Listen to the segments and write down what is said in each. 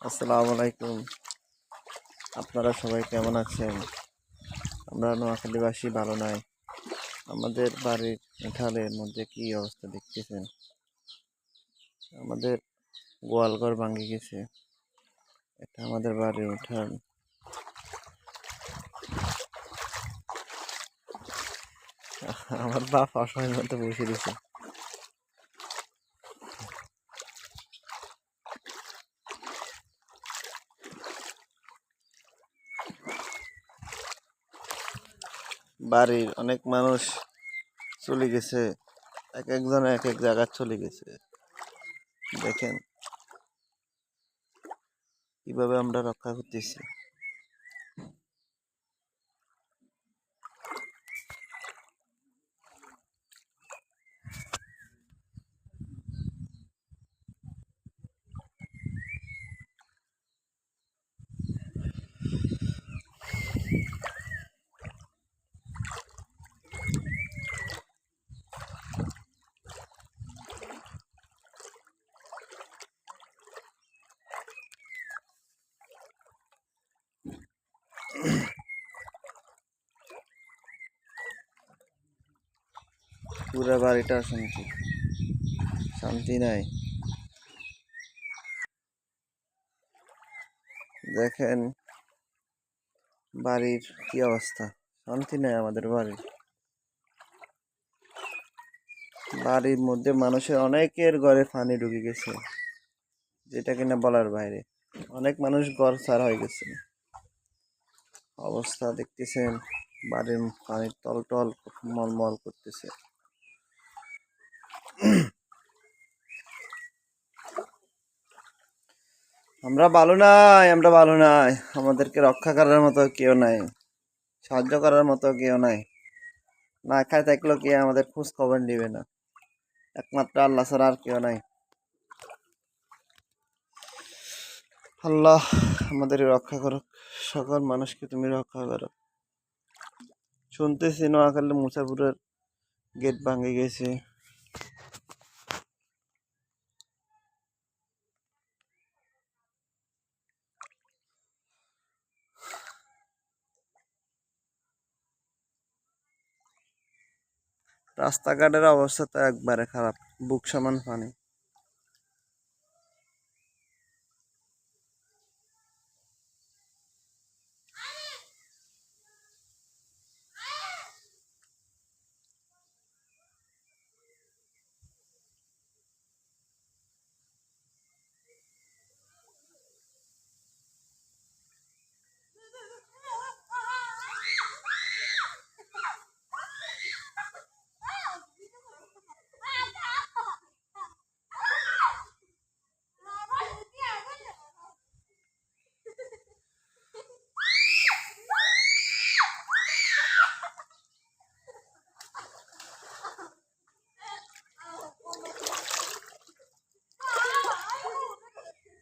আসসালামু আলাইকুম। আপনারা সবাই কেমন আছেন? আমরা নোয়াখালীবাসী ভালো নাই। আমাদের বাড়ির উঠানের মধ্যে কি অবস্থা দেখতেছেন? আমাদের গোয়ালঘর ভাঙে গেছে। এটা আমাদের বাড়ির উঠান। আমার বাপ অসহায়ের মধ্যে বসে দিছে। বাড়ির অনেক মানুষ চলে গেছে, এক একজন এক এক জায়গায় চলে গেছে। দেখেন কিভাবে আমরা রক্ষা করতেছি। পুরা বাড়িটা শান্তি, শান্তি নাই। দেখেন বাড়ির কি অবস্থা, শান্তি নাই আমাদের বাড়ির। বাড়ির মধ্যে মানুষের অনেকের ঘরে পানি ঢুকে গেছে, যেটা কিনা বলার বাইরে। অনেক মানুষ ঘর ছাড়া হয়ে গেছে। অবস্থা দেখতেছেন, বাড়ির পানির তল টল মলমল করতেছে। আমরা ভালো নাই, আমরা ভালো নাই। আমাদেরকে রক্ষা করার মতো কেউ নাই, সাহায্য করার মতো কেউ নাই। না খায় থাকলেও কে আমাদের খোঁজ খবর নিবে না, একমাত্র আল্লাহ ছাড়া আর কেউ নাই। আল্লাহ আমাদের রক্ষা করো, সকল মানুষকে তুমি রক্ষা করো। শুনতেছি নোয়াখালী মুসাপুরের গেট ভাঙে গেছে। রাস্তাঘাটের অবস্থা তো একবারে খারাপ, বুক সমান পানি।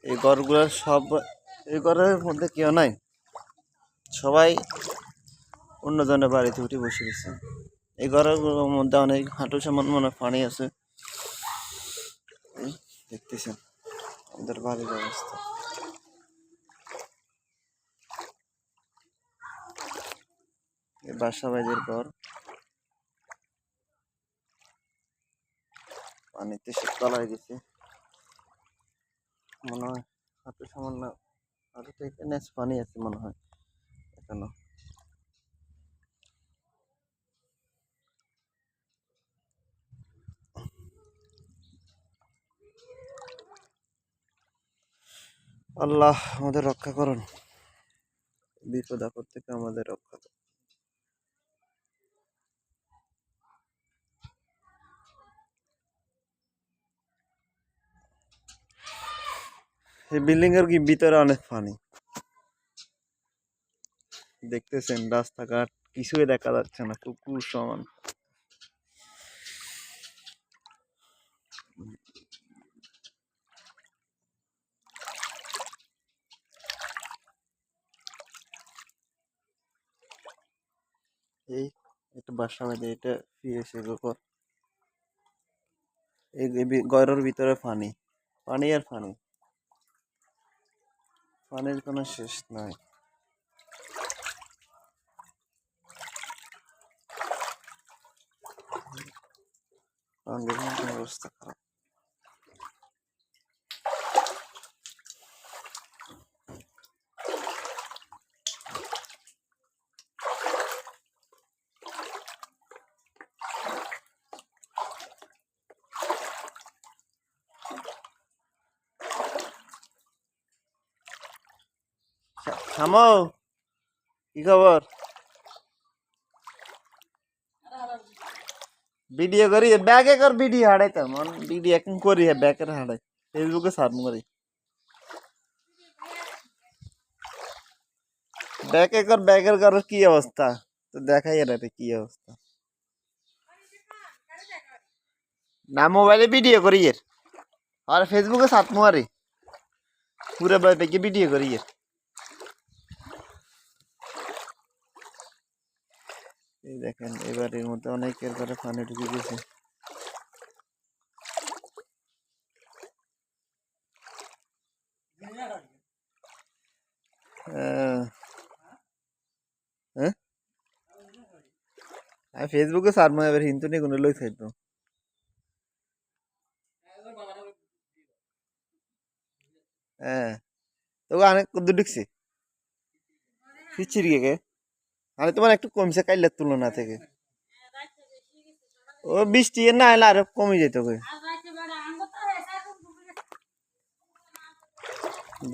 এই ঘরগুলোর সব, এই ঘরের মধ্যে কেউ নাই, সবাই অন্যজনের বাড়িতে উঠে বসে গেছে। এই ঘরের মধ্যে অনেক হাঁটু সমান মনে পানি আছে। এই দেখতেছেন আমাদের বাড়ির অবস্থা। এই বাসা বাড়ির ঘর পানিতে সব তলায় গেছে, মনে হয় হাঁটু সামান্য, হাঁটু থেকে নেচ পানি আছে মনে হয় এখনো। আল্লাহ আমাদের রক্ষা করুন, বিপদ আপদ থেকে আমাদের রক্ষা করুন। এই বিল্ডিং এর কি ভিতরে অনেক পানি, দেখতেছেন রাস্তাঘাট কিছুই দেখা যাচ্ছে না, পুকুর সমান। এই একটা বাসা বাঁধে, এটা ফিরেছে ঘর। এই ঘরের ভিতরে পানি, পানি আর পানি। পানির কোনো শেষ নাই। পানির অবস্থা খারাপ। থামো, কি খবর? ভিডিও করি ব্যাগে কর, ভিডিও হারাইতাম ভিডিও এখন করি ব্যাগের হারাই ফেসবুকে সার্চ করি ব্যাগের কর কি অবস্থা তো দেখাই এর কি অবস্থা। না মোবাইলে ভিডিও করি আর ফেসবুকে সার্চ মারি পুরো ব্যাগে ভিডিও করি এই দেখেন এবার এর মধ্যে অনেকের ঘরে পানি ঢুকে গেছে। আমি ফেসবুকে সার্চ মারি এবার হিন্দু নিয়ে কোনো লই থাকতো। হ্যাঁ তো অনেক কদ্দুর ঢুকছে ফিচির গে মানে তোমার একটু কমছে কাইলের তুলনা থেকে। ও বৃষ্টি না এলে আরো কমে যেত।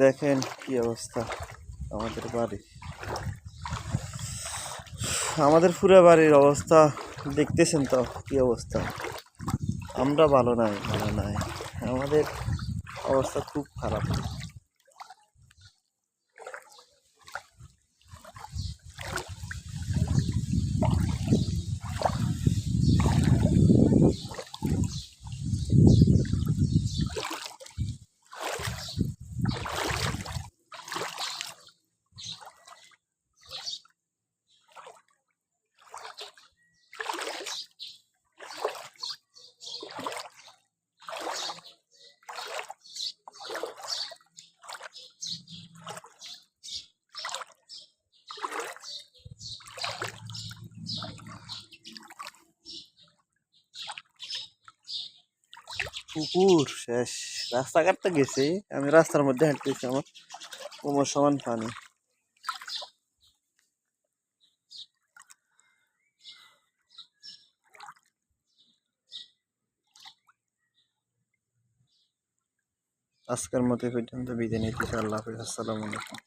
দেখেন কি অবস্থা আমাদের বাড়ি, আমাদের পুরো বাড়ির অবস্থা দেখতেছেন তো কি অবস্থা। আমরা ভালো নাই, আমাদের অবস্থা খুব খারাপ। পুকুর শেষ, রাস্তাঘাট তো গেছে, আমি রাস্তার মধ্যে হাঁটতেছি, আমার কোমর সমান পানি। আজকের মতো পর্যন্ত বিদায় নিতেছি। আল্লাহ হাফিজ, আসসালামু আলাইকুম।